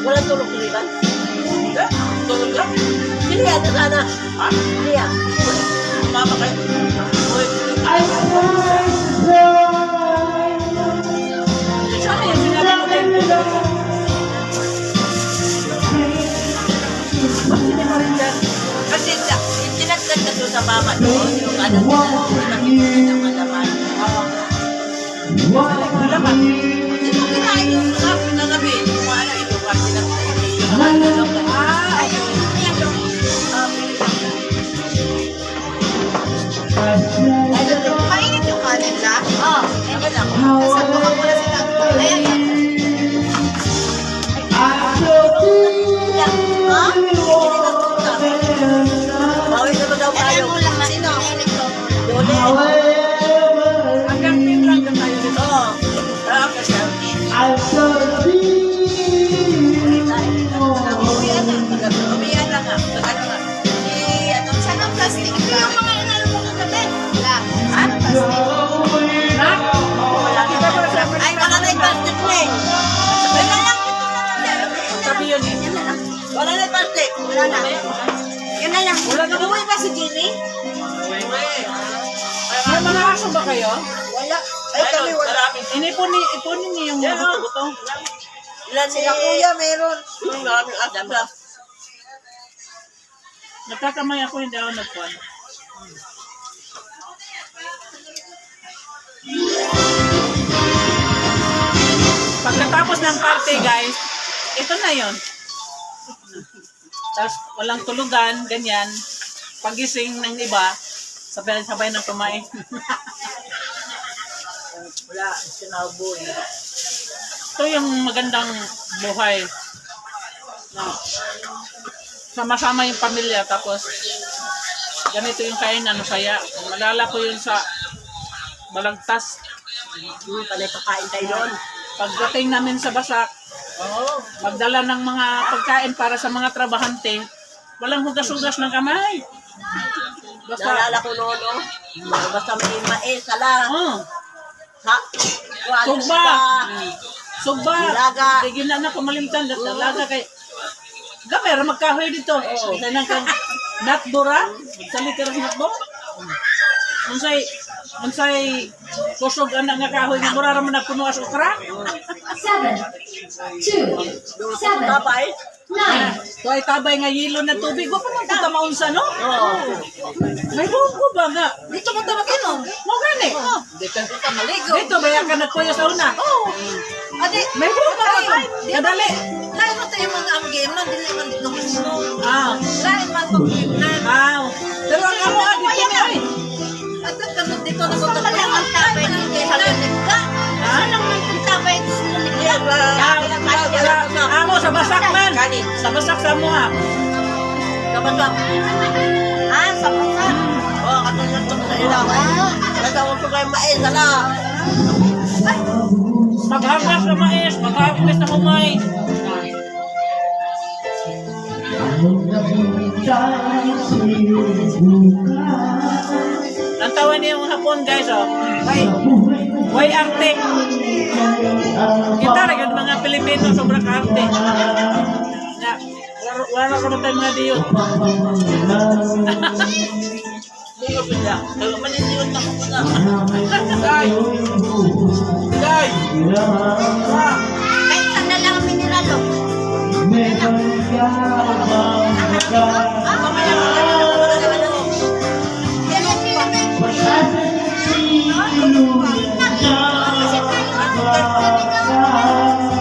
Walang tulog tuligan? Tulog lang? Silihan na sana. Ha? Silihan. Mama kayo. Sana yung sinabi ko din. Bakit hindi mo rin dyan? Kasi tinagdag na doon sa mama doon. Yung ano nila. Yung malaman. Malaman. Sino kinain yung nagabi? Kung ano ito. Kasi nagtayin. Ayun. Mainit yung kanin ka? Oo. Ayun lang. Sasabukan mo na sila. Ayan yan. Bawin na ba daw tayo? Ayan mo lang na sino? Dole. Hanggang pin lang na tayo dito. Oo. Kasi umiyan na nga. Ano nga? Saan ang plastic? Ito yung mga inalo mo kagabi. Wala. Ha? Plastic. Ha? Wala. Ay, wala na yung plastic na eh. Wala lang. Ito na lang. Sabi yun eh. Wala na yung plastic. Wala na. Yun na lang. Wala na. Umuwi ba si Jenny? May mga aso ba kayo? Wala. Ay, kami wala. Ipunin niyo yung mga buto-buto. Ilan Sila kuya meron. Yung maraming asla. Nagkakamay ako, hindi ako nagpuan. Pagkatapos ng party, guys, ito na yon. Tapos walang tulugan, ganyan. Pagising ng iba, sabay ng kumain. Wala. Sinabo eh. Ito yung magandang buhay. No. Sama-sama yung pamilya, tapos ganito yung kainan, saya. Malala ko yun sa Balagtas. Panay kakain tayo doon. Pagdating namin sa Basak, Oo. magdala ng mga pagkain para sa mga trabahante, walang hugas-hugas ng kamay. Basta, Naalala ko noon, no? Basta may mais, sala. Ha? Sugba. Sugba. Laga. Sige na kumalimtan. Laga kay... Gamera, magkahoy dito. Kasi nang kang natbura. Magsalita rin natbo. Unsay kusog anak nga kahoy nga mura raman nagpuno as ukra. 7, 2, 7, Tapay? 9, Tuay tabay nga yelo na tubig. Wa pa man kita maunsa, no? Oo. May buko ba nga? Dito mo tawag inom. Mo gani. Dito ka maligo. Dito baya ka nagpuyo sa una. Oo. Adi, May buko ba tayo? Kadali. lain mo tayo mga ang game man, dili man dito mismo. Ah. Lain man pag game na. Ah. Pero ang amo adi ko ay. At kanot dito na mo tayo. Ang tabay ng game na. Anong man kung tabay dito sa Amo sa basak man. Sa basak sa mo ha. Kapasak. Ah, sa pasan. Oo, katulad ko sa ilaw. Nagawag ko kayo mais, sala. Maghangas na mais, maghangas na humay. Nantawan niyo yung hapon guys, oh. Way arte. Kita rin yung mga Pilipino, sobrang arte. Nga, wala na kami tayo mga diyon. Buyo pila. Kaya manisiyon na ko na. Day! Day! Ay, saan lang ang mineralo?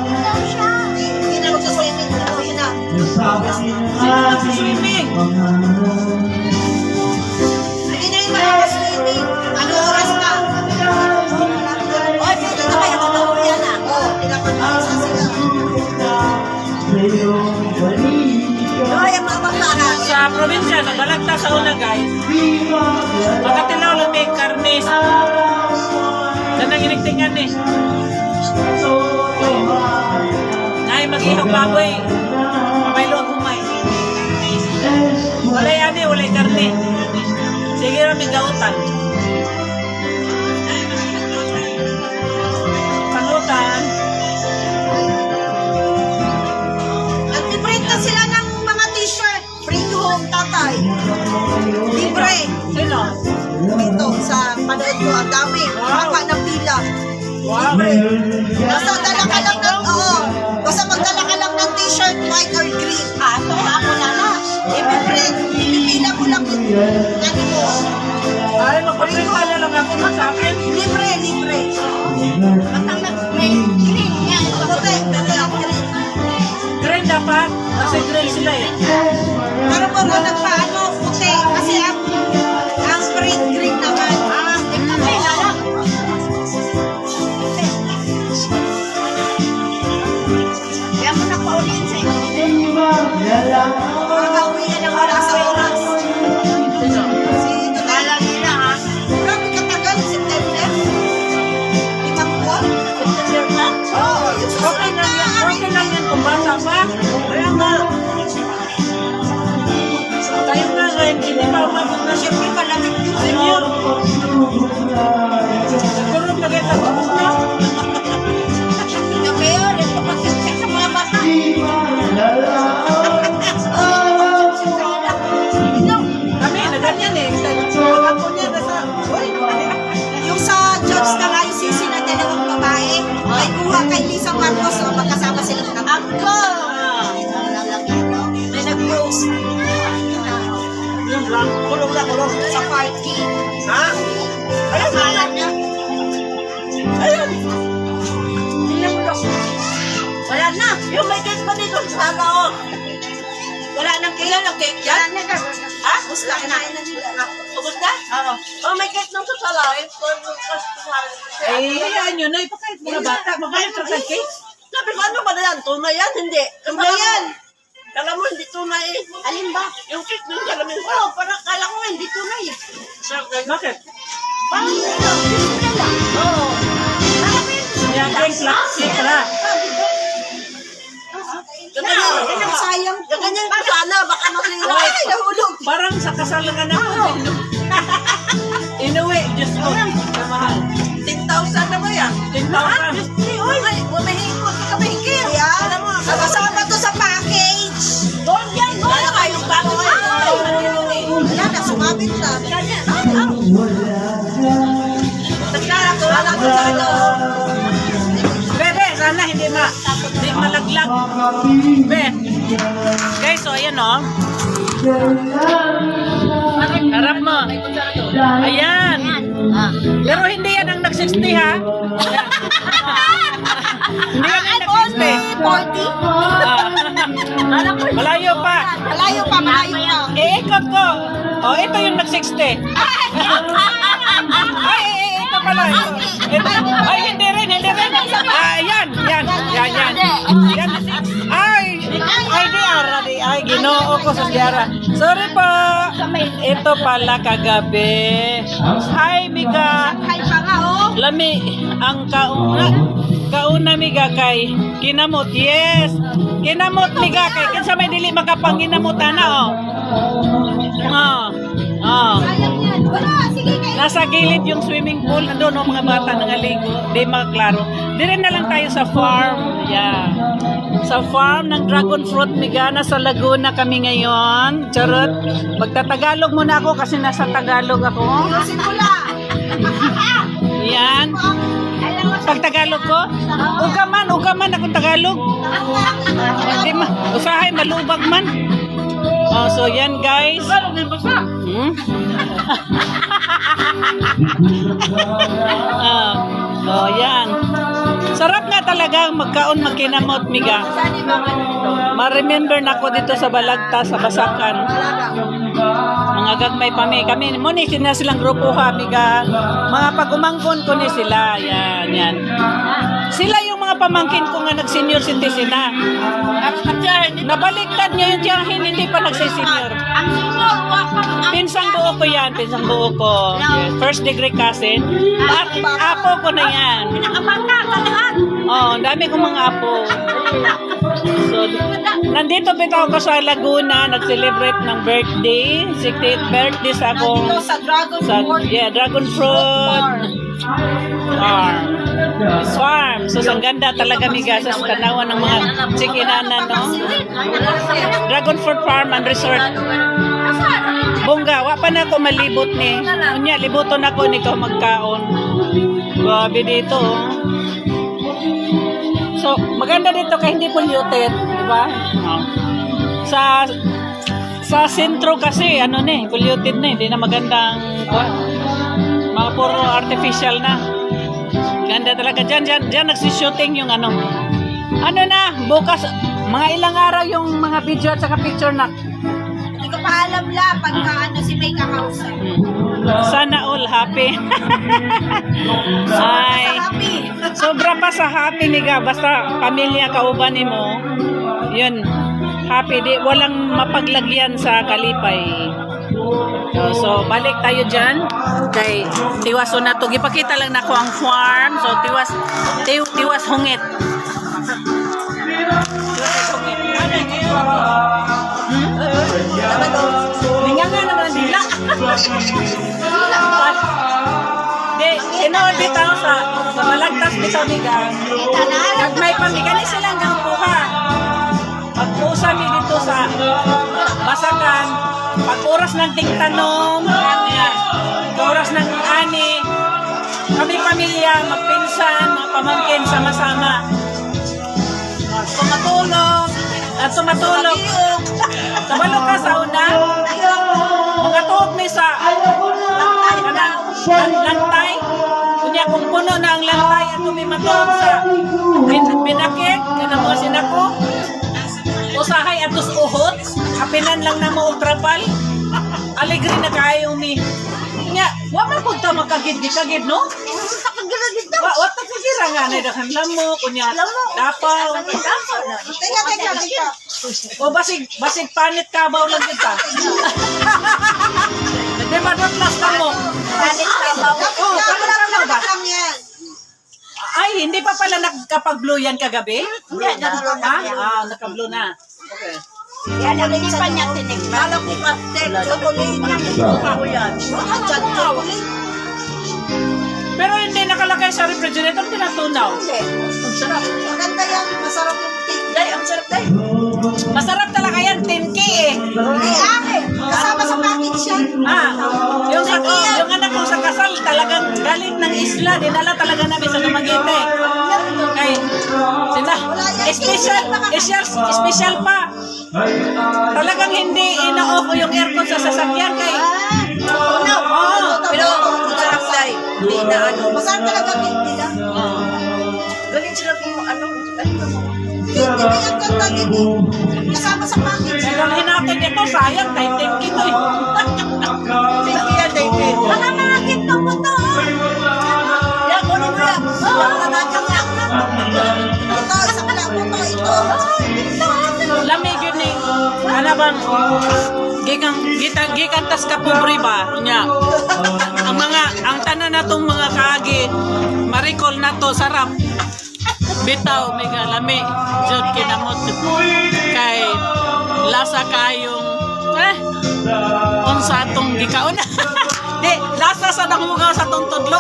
Hindi na magsaswimming sa buhay na. Swimming! Hindi na yung makakaswimming. Ano oras ka? Oy, dito na kayo mag-uwian na. Oo, pinapag-uwisan sila. Oy, ang mga bata na. Sa probinsya, nabalagta sa una guys. Makatilaw lang may karnis. Yan ang iniktingan eh. Ngay mag-ihang baboy. Pamaylo ang humay. Walay yan eh, walay karne. Sige namin gautan. Pangutan. Basta dala ka lang ng, basta magdala ka lang ng t-shirt, white or green. So ako na lang. Ipipila ko lang ano mo. Ay, magpaprint na lang ako sa akin. Libre. Basta may green yan. Pwede ako green. Green dapat. Kasi green sila eh. Pero po nagpaano, puti. Kasi ang print green naman. Puti na lang. Kaya mo na pauliin sa iyo. Para kauwi na ng oras sa oras. Kala nila ha. Grabe katagal, September. 5 buwan. September na? Oo, yung Okay lang yan. Okay lang yan kung bata pa. Kaya nga. Tayo na ngayon, hindi pa umabot na siya. Siyempre malamig yun. Senior. Siguro lagay tapos na. Kaya ito pag-check sa mga bata. Kami, na ganyan eh. Ako niya nasa... Yung sa judge na nga yung sisi na dalawang babae, ay kuha kay Lisa Marcos, magkasama sila ng ako. May nag-post. Yung lang. Kulong na kulong. Sa party. Ha? Ano pangalan niya? Ayun. Wala na. Yung may cake pa dito sa ano. Wala nang cake. Ilan ang cake yan? Ha? Gusto na kinain na nila. Ubus na? Oo. Oh, may cake nung susala. Ay, hayaan nyo na. Ipakait mga bata. Magkayot sa cake. Sabi ko, ano ba na yan? Tunay yan? Hindi. Tunay yan. Kala mo, hindi tunay eh. Alin ba? Yung cake nung salamin ko. Oo, parang kala ko nga hindi tunay. Bakit? Parang display lang. Oo. Yan, cake lang. Cake lang. Ganyan, sayang. Ganyan ko sana, baka masira. Ay, nahulog. Parang sa kasalangan ako. Inuwi, Diyos ko. Kamahal. 10,000 na ba yan? 10,000. Uy, mamahingkot ka kamahingkit. Alam mo, sama-sama to sa package. Doon yan, doon. Wala kayong bago ngayon. Wala na, sumabit na. Nagkala ko, wala ko sa ano. Bebe, sana hindi malaglag. Be. Guys, so ayan o. Harap mo. Ayan. Pero hindi yan ang nag-60 ha. Hindi yan ang nag-60. 40? Malayo pa. Malayo pa, malayo pa. Iikot ko. Oh, ito yung nag-60. Ay, ito pala. Ito. Ay, hindi rin. Yan. Ay, Ay, ginoo ko sa Diara. Sorry po. Ito pala kagabi. Hi, Mika. Hay pa nga, oh. Lami, ang kauna miga kay kinamot. Yes. Kinamot miga kay kinsa may dili makapangginamutan na oh. Sayang yan. Wala, sige kayo. Nasa gilid yung swimming pool. Nandun ang mga bata nangaligo. Di makaklaro. Dire na lang tayo sa farm. Yeah. Sa farm ng dragon fruit miga. Nasa Laguna kami ngayon. Charot. Magtatagalog muna ako kasi nasa Tagalog ako. Simula. Yan. Pag Tagalog ko, ugaman akong Tagalog. Di usahay malubag man. Oh, so yan guys. So yan. Sarap nga talaga magkaon magkinamot miga. Ma-remember na ko dito sa Balagta sa Basakan. Mga gagmay pa kami mo ni sila silang grupo ha miga. Mga pagumangkon ko ni sila. Yan. Sila yung mga pamangkin ko nga nag-senior citizen na. Nabaliktad niya yung tiyahin, hindi pa nagsi-senior. Ang senior, Pinsang buo ko yan, pinsang buo ko. Yes. First degree cousin. At apo ko na yan. pinakabangka ka lahat. Oh, ang dami kong mga apo. So, nandito bitaw ko sa Laguna, nag-celebrate ng birthday, 68th birthday sa akong Nandito sa Dragon Fruit. Dragon Fruit Farm. So, ang ganda talaga miga sa tanawan ng mga chikinanan, no? Dragon Fruit Farm and Resort. Bongga, wa pa na ako malibot ni. Unya, libuton ako nito magkaon. Grabe dito, oh. So, maganda dito kaya hindi polluted, di ba? Sa sentro kasi, ano na polluted na, hindi na magandang, mga puro artificial na. Ganda talaga. Diyan nagsishooting yung ano. Ano na, bukas, mga ilang araw yung mga video at saka picture na. Hindi ko pa alam la pagka si May kakausap. Sana all happy. Ay, Happy. sobra pa sa happy niga. Basta pamilya kauban mo, yun, happy. Di, walang mapaglagyan sa kalipay. So, balik tayo dyan. Kay Tiwas na to. Ipakita lang na ko ang farm. So, Tiwas hungit. Ninga nga naman ang dila. Di, tinood bitaw sa malagtas bitaw niga. Kag may pamigani silang gangpuha. Pag-usa mi dito sa Basakan, pag oras ng tingtanom, oras ng ani, kami pamilya, magpinsan, mga pamangkin, sama-sama. Tumatulog. Kabalo ka sa una, mga tuog ni sa lantay. Kunya kung puno na ang lantay, at may matulog sa binakit, kanang mga sinako. Usahay atos uhot, kapinan lang na mo trapal. Alegre na kayo mi. Nya, wa man pud ta makagid-gid no? Wa ta kagira nga na dakan lamo kunya. Dapaw. Teka. O basig panit kabaw lang kita. Di ba plus ka mo? Panit kabaw. Oh, panit kabaw ba? Lang yan. Ay, hindi pa pala nagkapag-blue yan kagabi? Ha? Naka-blue na. Okay. Yan ang hindi pa niya tinignan. Alam ko pastel. Chocolate niya. Ako yan. Chocolate. Pero hindi nakalagay sa refrigerator, tinatunaw. Hindi. Ang sarap. Maganda yan. Masarap yung cake. Day, ang sarap day. Masarap talaga yan, 10K eh. Ay, akin. Kasama sa package yan. Yung anak ko sa kasal, talagang galing ng isla, dinala talaga namin sa Dumaguete. Ay, special pa. Talagang hindi ina-off yung aircon sa sasakyan kay. Pero, masarap day. Hindi na ano. Masarap talaga cake nila. Galing sila kung ano. Cake nila yung ganda nila. Kasama sa package. Dalhin natin ito, sayang, 10K ito eh. Thank you yan, thank you. Baka mga cake na po to. Yan, kunin mo yan. Ito, isang lang po to. Ito. Lamig yun eh. Ano bang, gikan tas kapobre ba? Nya. Ang tanan na tong mga kaagi, marikol na to, sarap. Bitaw, mega lami. Jod kinamot. Kay, lasa kayong, unsa atong gikaon. Di, lasa sa nangugaw sa tong tudlo.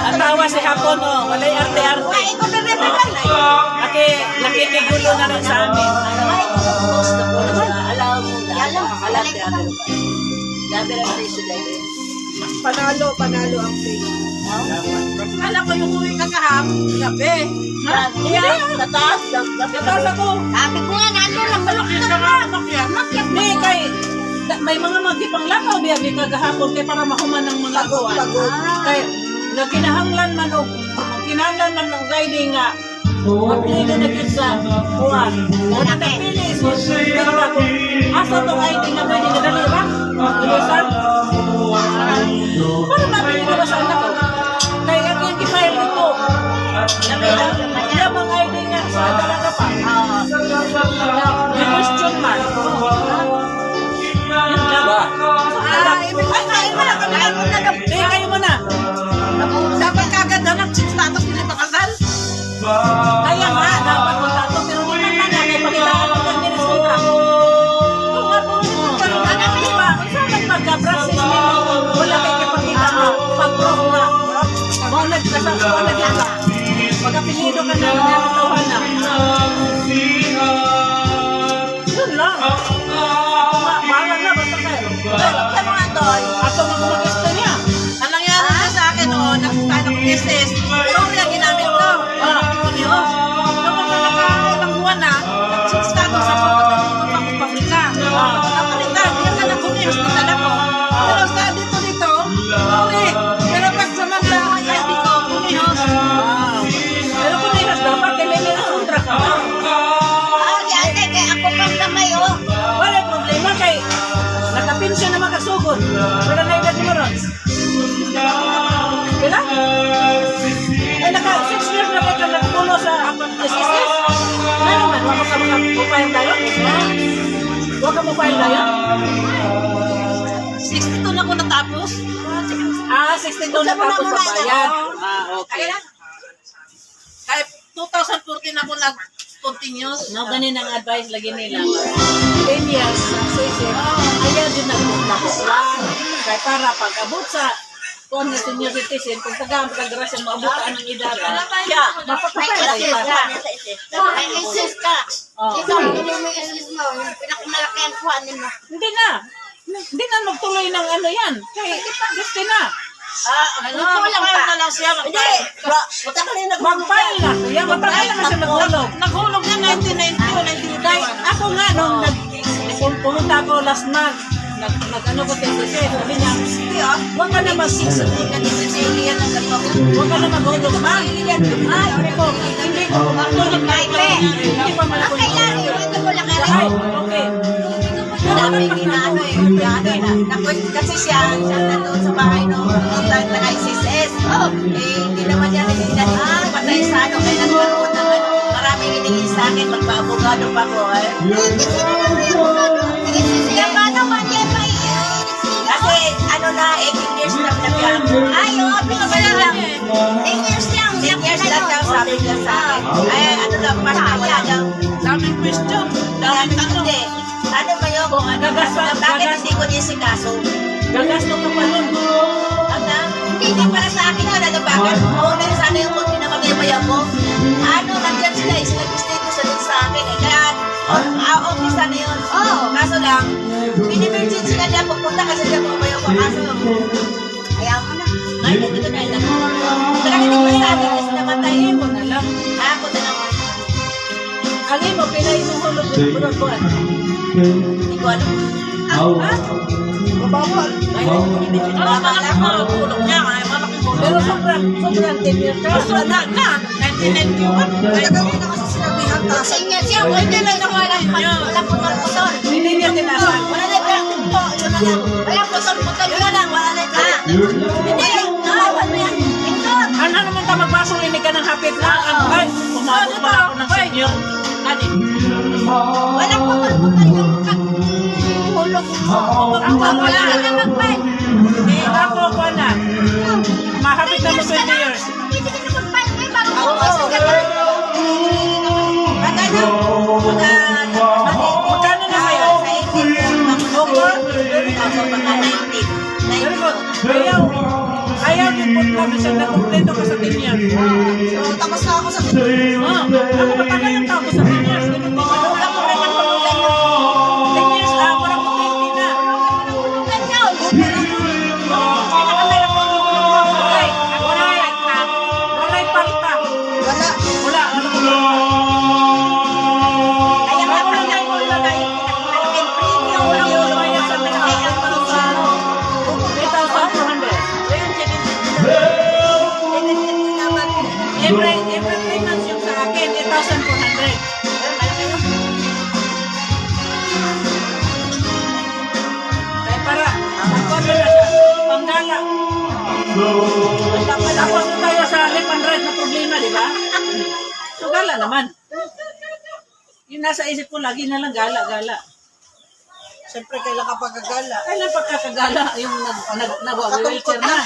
Atawa si Hapon, walay arte-arte. Nakikigulo na rin sa amin. Panalo ang cake. Alam ko yung uwi kakahapon. Gabi. Tataas. Tatas ako. Sabi ko nga, nato lang balok na naman. May kay, may mga magipang lakaw biya may kagahapon kay para makuman ng mga kuwan. Kay, kinahanglan man og riding nga. Magpili na gid sa kuwan. O napili so pero ako asa tong riding nga pwede na dali ba? Ilisan. Para mapili ka ba sa anak ko? Kaya yung i-file dito. Yung mga riding nga sa talaga pa. May question mark. Yun lang. Kain mo na. Kain mo na. Dapat kagad na nag-status nila pakasal. Kaya nga, dapat magtato. Pero hindi man lang yan. May pakitaan mo lang din sa kontra. Kung nga po, anak niyo ba? Isa nagpag-process nito. Wala kayo kapakita mo. Pag-proof nga. Mga nagkasama na. Pagkapilido ka na, natawa na. Yun lang. Mahal na, basta kayo. Kaya mga toy. Ato mag-gusto niya. Anong nangyari? SS. Ito yung ginamit ko. Ito yun. Kapag nakaulang buwan na, nagsistago sa pabrika. Napalitan, yan na lang kumiyos na dala ko. Pero sa dito, okay. Pero pag sa mga hindi ko, kumiyos. Pero kung nahihas dapat, kaya may kontra ka. Ate, kaya ako pang kamay, oh. Wala problema kay nakapensyon na makasugod. Wala na edad mo ron. Kailan? Ay, naka 6 years na kayo nagpulo sa SSS. Ano naman, waka ka mapayang tayo? Waka mapayang tayo? 62 na ko natapos. 62 na tapos sa bayan. Okay. Kaya 2014 ako nag-continuous. No, ganin ang advice lagi nila. 10 years, suicide. Ayaw din nag-lakuan. Kaya para pag-abot sa kung na senior citizen, kung taga-grasya mo, abutaan ng edad. Kaya, mapapapay para. Ay, isis ka. Oh. Ikaw, hindi mo isis mo. Yung pinakamalaki ang kuhanin mo. Hindi na. Hindi na magtuloy ng ano yan. Kaya, gusto na. Kulang pa. Na lang siya. Hindi. Buta ka rin Mag-file na. Kaya matagal na siya naghulog. Naghulog na 1990 o 1995. Ako nga, nung pumunta ako last month, nag-ano ko sa SSS, sabi niya, huwag ka na mag-hulog ba? Ay, sabi ko, hindi ko magtulog na ito. Hindi pa malapon. Ay, okay. Kasi siya nandun sa bahay no, taga-ICSS. Hindi naman yan patay sa ano, kaya nagkaroon ng maraming hiningin sa akin, magpa-abogado pa ko Kaya paano man yan may kasi ano na, 18 years na pinagyan. Ayaw, pinabala lang. 10 years lang. 10 years lang daw sabi niya sa akin. Ay, ano lang, parang wala daw. Daming question. Daming hindi. Ano ba yun? Bakit hindi ko niya sikaso? Gagastos ka pa nun. Hindi para sa akin yun. Ano bakit? Una yung sana yung kung pinakamayamaya ko. Ano, nandiyan sila. Sila ko sa dun sa akin. Kaya, okay sana yun. Kaso lang, in-emergency na niya pupunta kasi siya pumayo ko. Kaso, ayaw mo na. Ay, hindi ko na yun. Saka hindi ko sa akin kasi namatayin mo na lang. Ako na lang. Ang imo, pinainuhulog yung buwan. Hindi ko alam. Mabawal. Mabawal ako. Tulog niya. Ay, malaki mo. Pero sobrang 10 years ka. Kaso na, 1991. Ay, gawin na kasi sinabihan ka. Sa inyo siya, hindi lang nawala niya. Wala putol-putol. Hindi niya tinasal. Wala na yung po. Yun na lang. Wala putol-putol. Yun na lang. Wala na yung hindi. Wala yan. Ito. Ano naman ka magbasong linig ka ng hapit na? Ay, umabot pa ako ng senior. Wala putol-putol yung hulog mo. Ang wala na mag-fight. Ako ko na. Mahapit na mo 20 years. Hindi ka na mag-fight. May bago mo. Magkano na kayo? Very good. Ayaw yung put kami sa nakumpleto ka sa 10 years. So, tapos na ako sa Ako matagal yung tapos sa 10 years. Ganun din. Wala ko rin ang pagkulan nyo. 10 years, parang po 20 na. Walay palta. Wala. Ano ko ba? Kaya matanggal mo na na yung malaking premium. Wala ko ba yan sa pinakasal para sa 3,400. Every 3 months yung sa akin, 8,400. Kaya para, ako na siya, panggala. Tapos na tayo sa lip and right na problema, di ba? So, gala naman. Yung nasa isip ko, lagi na lang gala. Siyempre, kailan ka pagkagala. Kailan pagkakagala yung nag-wheelchair na?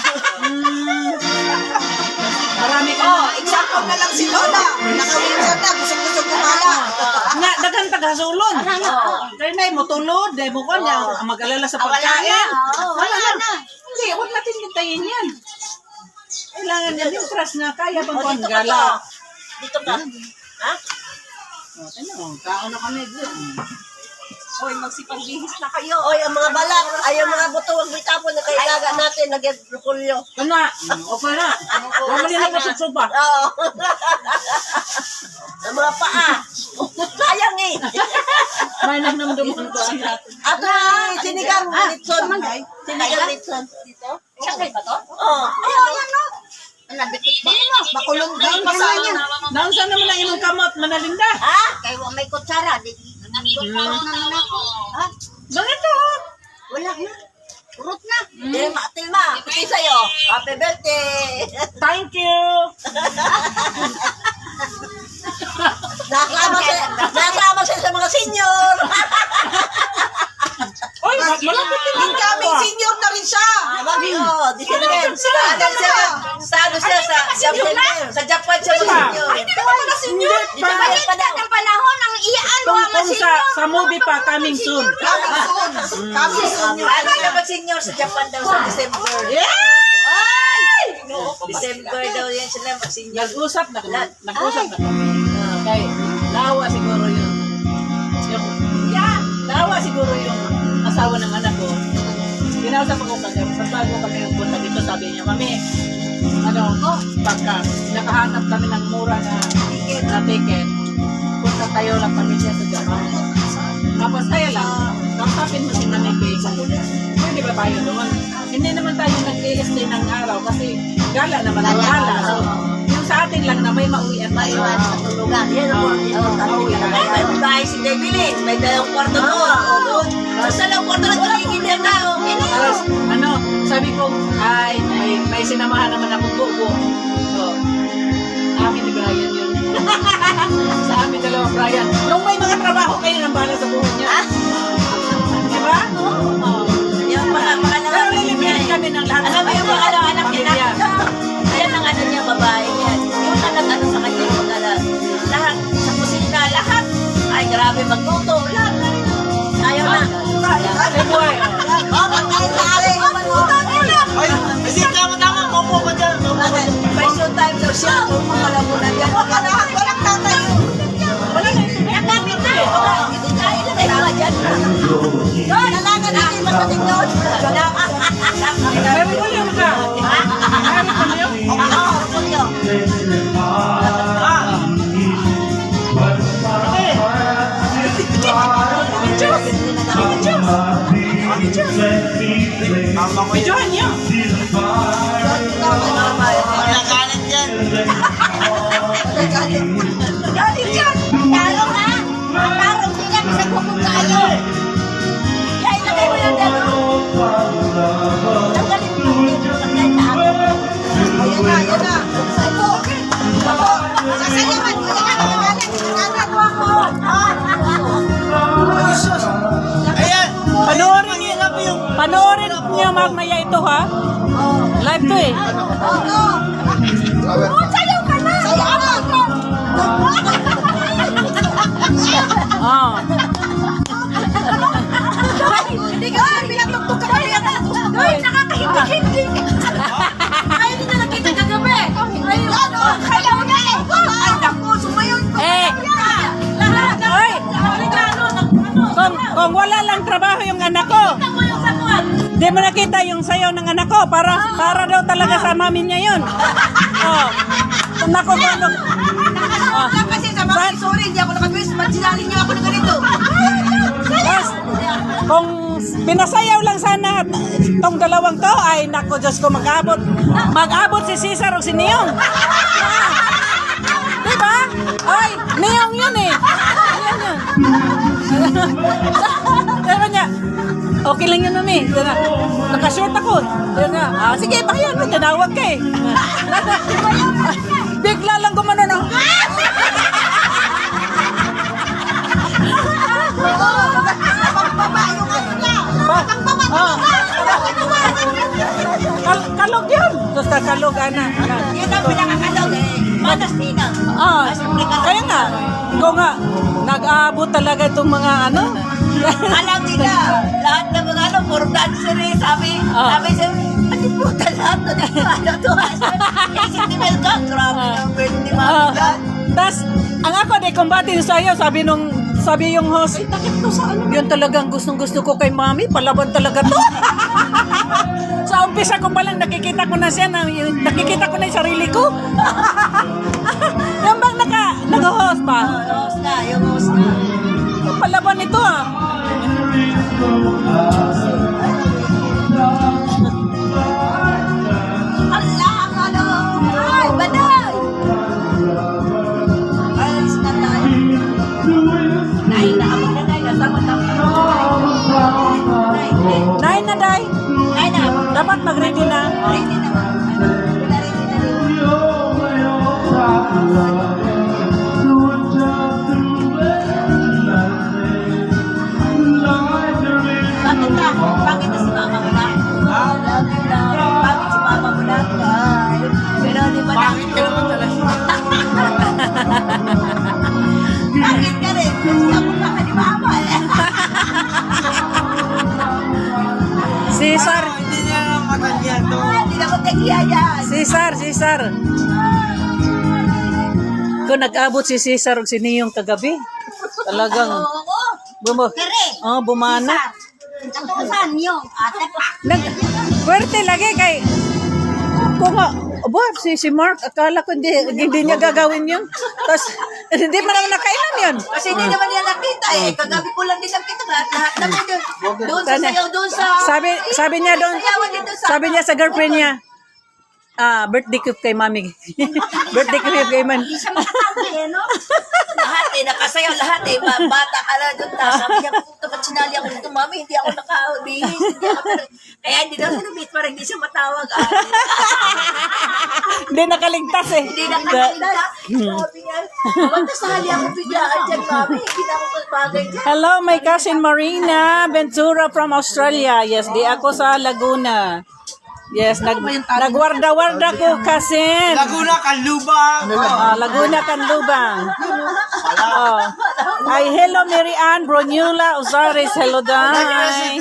Marami ka na. Example na lang si Lola. Naka-wheelchair na. Gusto kumala. Nga, dagang tagasulon. Kaya na mo tulod, dahil mo ko niya, mag-alala sa pagkain. Wala na. Hindi, huwag natin hintayin yan. Kailangan yan yung trust na kaya bang kuhan gala. Dito ka. Ha? Ano, kaon na kami. Hoy, magsipagbihis na kayo. Oy, ang mga balat, ay ang mga buto, wag bitapon na kailaga natin, lagyan brokolyo. Ano? Okay na. Bumali na sa sopa. Oo. Ang mga paa. Sayang eh. May nagdamdaman ko. Ato ay sinigang litson. Sinigang litson. Dito? Isang kayo ba to? Oo. Ayan no. Nabikit ba? Makulong daw pa sa inyo. Naon sa naman ang imong kamot, manalinda? Ha? Kayo may kutsara. Naman ako. Ha? Bakit to? Wala na. Urot na. Tilma, pati sa'yo. Happy birthday. Thank you. Nasama siya sa mga senior. Oy, malapit din ang Incoming senior na rin siya. December. Sa Japan siya senior. Hindi pa. Pagdating ng panahon, ang iyaan mo ang Kung sa movie pa, coming soon. Coming soon. Ano siya ba senior sa Japan daw sa December? December daw yan sila mag-senior. Nag-usap na kami. Nag-usap na kami. Kaya, naawa siguro yung naawa siguro yung asawa ng anak ko. Ginausap ako kanya. Sa bago kami yung punta dito, sabi niya, Mami, pagka nakahanap kami ng mura na ticket, punta tayo lang pamilya sa Japan. Tapos tayo lang, kausapin mo si Nanay Kay. Pwede ba tayo doon? Hindi naman tayo nag-i-stay ng araw kasi gala naman ang gala. So, yung sa atin lang na may mauwian tayo. Tulugan. Yan ang may bahay si Debilin. May dalawang kwarto doon. Sa dalawang kwarto na tuligin yan na. Tapos, sabi ko, may sinamahan naman akong bubo. So, amin ni Brian yun. Sa amin dalawa, Brian. Nung may mga trabaho kayo nang bahala sa buhay niya. Diba? Yung mga Pero nilibigyan kami ng lahat. alam mo yung mga anak niya. Ayan ang ano niya, babae yan. Yung anak sa kanya yung mga lahat. Sa kusina, lahat. Ay, grabe magluto. Lahat na rin. Ayaw na. Ay, buhay. Ay, kasi tama-tama. Mopo ka dyan. By showtime daw siya. Mopo ka lang muna dyan. Walang tatay. Wala na ito. Nagamit na eh. Hindi tayo na tayo dyan. Dalaga natin matating doon. Meron ko yung ka. Meron ko yung. Oo, Julio. Videohan niyo. Nagalit yan. Galing yan! Tarong ha! Tarong din yan sa bukong kayo! Yan, ilagay mo yung dalo! Tanggalin mo yung dalo sa kahit na ako. Ayun na, ayun na. Sabo! Sabo! Sasayawan! Kaya ka nagalit! Nagagawa ko! Ayan. Panoorin niyo mamaya ito ha. Live to eh. Oh, sayaw ka na! Sayaw ka! Oh. Hindi ka naman pinatugtog ka kaya na! Ay, nakakahindig-hindig! Ay, hindi na nakita kagabi! Ay, ano? Sayaw na eh! Ay, naku! Sumayon ko! Eh. Lahat! Ay. Ano? Kung wala lang trabaho yung anak ko, Kita mo yung samuan! di mo nakita yung sayaw ng anak ko. Para daw talaga sa mami niya yun. Oh. Nako, Kasi sa mga sorry, hindi ako nakatwist. Ba't sinali niyo ako na ganito? Yes. Kung pinasayaw lang sana itong dalawang to, ay nako, Diyos ko, mag-abot si Cesar o si Neong. Diba? Ay, Neong yun eh. Neong yun. Sabi niya, okay lang yun, Mami. Nakashort ako. Sabi niya, sige, pakiyan mo, tinawag ka eh. Bigla lang gumano no. Kalog yun. Tapos kalog, ana. Yan ang pinakakalog eh. Manas Nina. Kaya nga, kung nga, nag-aabot talaga itong mga ano. Alam nila, lahat ng mga ano, for dancer eh. Sabi siya, pati po lahat na dito. Ano to? Isip ni Melka, grabe ng birth ni Mami. Tapos, ang ako, di kumbati sa'yo, sabi nung sabi yung host, yun talagang gustong-gusto ko kay mami, palaban talaga to. Sa umpisa ko palang nakikita ko na siya, nakikita ko na yung sarili ko. Yung bang nag-host pa? Yung host na. Palaban ito ah. Hala, ano? Ay, baday! Alis na tayo. Nay na ako na, nay. Nasama-tama na. Nay na, day. Nay na. Dapat mag-ready na. Ready na. Ready na rin. Bakit na? Bakit na si mama mo na? Bakit si mama mo na? Pero di ba na? Bakit ka naman talaga? Bakit ka rin? Kasi ako baka ni mama eh. Cesar, Hindi niya matanda to. Hindi na magkagiya yan. Cesar. Kung nag-abot si Cesar o si Niyong kagabi, talagang Oo. Kere. bumana. Natusan yung ate pa. Puwerte lagi kay kung si Mark, akala ko hindi niya gagawin yun. Tapos, hindi man naman nakailan yun. Kasi hindi naman nila nakita eh. Kagabi ko lang din nakita lahat naman yun. Doon sa sayaw, doon sa... Sabi niya doon, Sayawan dito sa... sabi niya sa girlfriend niya, birthday gift kay mami. Birthday gift kay man. Lahat eh, nakasayaw lahat eh. Bata ka na doon. Sabi niya, puto ba't sinali ako dito, mami? Hindi ako nakabihis. Kaya hindi daw siya na-meet, parang hindi siya matawag. Hindi nakaligtas eh. Hindi nakakita. Sabi niya, ba't nasali ako biglaan dyan, mami? Hindi na ako pagpagay dyan. Hello, my cousin Marina Ventura from Australia. Yes, di ako sa Laguna. Yes, nagwarda-warda ko cousin. Laguna, Kalubang. Laguna, Canlubang. Oh. Ay, hello, Mary Ann, Brunula, Ozares, hello, Day.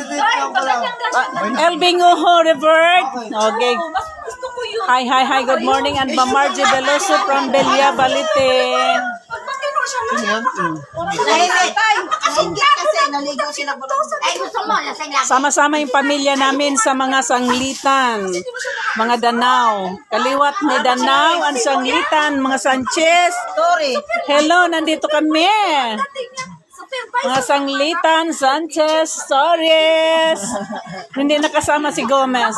Elbinguho, Revert. Okay. Hi, good morning. And Margie Veloso from Belia, Balite. Singgit kasi, naligaw sila po. Ay, gusto mo, lasing lang. Sama-sama yung pamilya namin sa mga sanglitan, mga Danao. Kaliwat may Danao, ang sanglitan, mga Sanchez. Sorry. Hello, nandito kami. Mga sanglitan, Sanchez, Torres. Hindi nakasama si Gomez.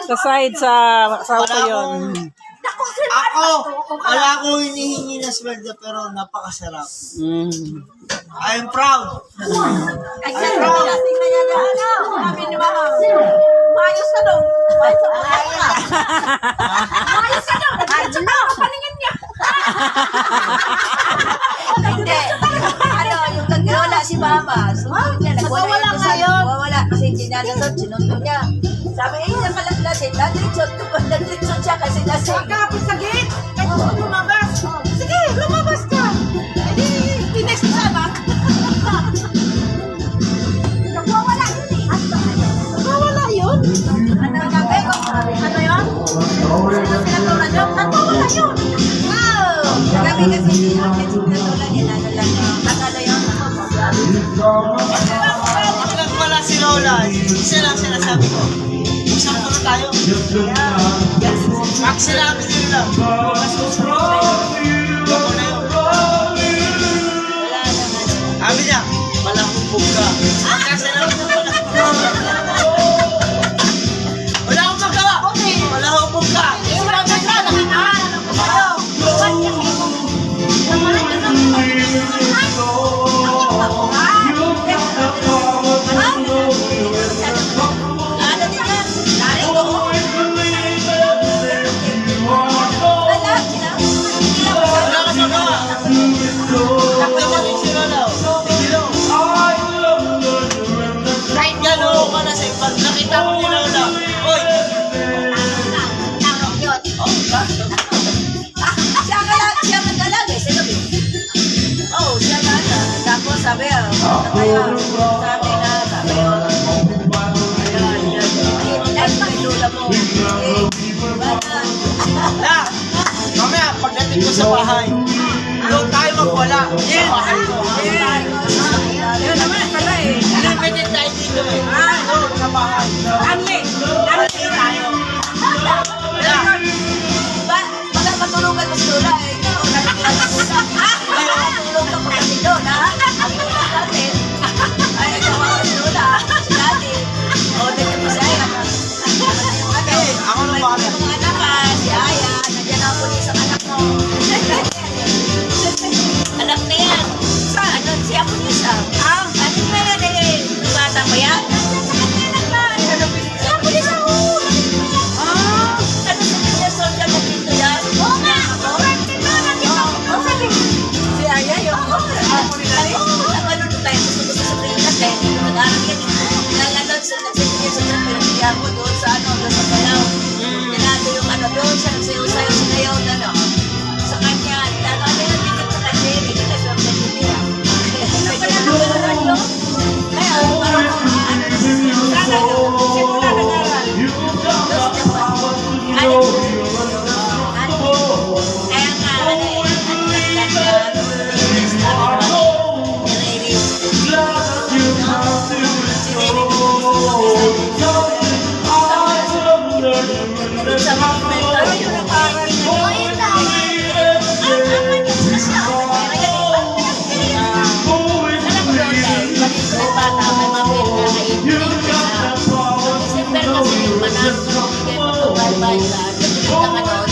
Sa side sa ko yun. Wala akong hinihingi na sweldo pero napakasarap. Mm. I'm proud. Ay, lasing na yan. Sabi ni mama, maayos ka daw. Maayos ka daw. Maayos ka daw. Paningin niya. Hindi. Ano, yung nagwala si mama. Sumunod niya. Nagwala ngayon. Nagwala kasi sinadasot. Sinundo niya. Sabi, nakalaglasin. Nagditsot siya kasi lasing. Kapit sa gate. Kahit gusto lumabas. Sige, lumabas ka. Hindi next sama. Nagwawala yun eh. Nagwawala yun? Ano gabi? Ano yun? Pinatulan yun? Nagwawala yun. Wow! Gabi kasi pinatulan yun. Ano yun? Bakit wala si Lola? Isa lang sinasabi ko. Isang puro tayo. Pag sinabi nila, sabi niya, malakupog ka. Kasi naman wala akong magawa. Malakupog ka. Wala kang magawa. Nagtamarin si Lola. Kahit gano'n ka na sa ibang, nakita mo ni Lola. Oy! Siya mag-alagay sa gabi. Oo, siya na. Tapos sabi, sabi nga, ay, may lula mo. Na! Mamaya, pagdating ko sa bahay, Doon tayo magwala. Sa bahay ko. Yun naman pala eh. Limited tayo dito eh. Doon sa bahay. Anli. Anli tayo. Wala. Baka matulungan mo si Lola eh. Matulog ka pa kasi doon, ha? Ang tulog natin. Ay, nagawa ko si Lola. Si Daddy. O, nandiyan pa siya. Ako nang bahala. Mga anak ka, si Aya. Nandiyan ang pulis ang anak mo. Anak na yan. Ano, si Apunisa. Ano na yan eh? Bata pa yan? Si Apunisa, oo. Ano sa kanya, social mo dito yan? Oo nga. Si Aya, yung ano tayo, gusto sa Pilipinas eh. Nag-aaral yan. Nag-ano, nagsisigil sa Pilipinas mo doon sa ano, doon sa Palaw. Tinado yung ano doon, siya nagsayaw-sayaw sila yun, ano. Sa kanya, ano yan, dito sa kanya, hindi ka sa Pilipinas. Ngayon, parang ano na siya, simula nag-aaral. Doon sa Japan. Ano? Kaya nga, ano eh, December kasi manalo ng bigay mo ito, bye-bye.